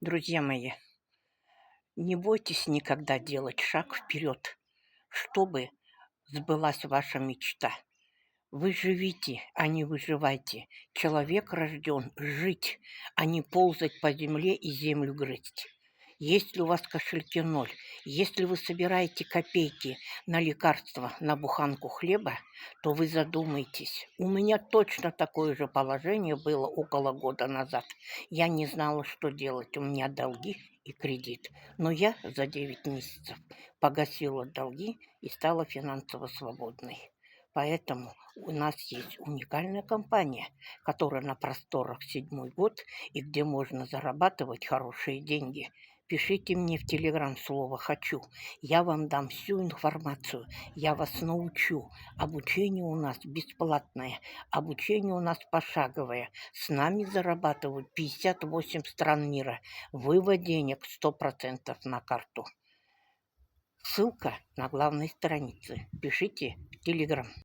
Друзья мои, не бойтесь никогда делать шаг вперед, чтобы сбылась ваша мечта. Вы живите, а не выживайте. Человек рожден жить, а не ползать по земле и землю грызть. Если у вас в кошельке ноль, если вы собираете копейки на лекарства, на буханку хлеба, то вы задумайтесь. У меня точно такое же положение было около года назад. Я не знала, что делать. У меня долги и кредит. Но я за 9 месяцев погасила долги и стала финансово свободной. Поэтому у нас есть уникальная компания, которая на просторах седьмой год и где можно зарабатывать хорошие деньги. Пишите мне в Телеграм слово «хочу». Я вам дам всю информацию, я вас научу. Обучение у нас бесплатное, обучение у нас пошаговое. С нами зарабатывают 58 стран мира. Вывод денег 100% на карту. Ссылка на главной странице. Пишите в Телеграм.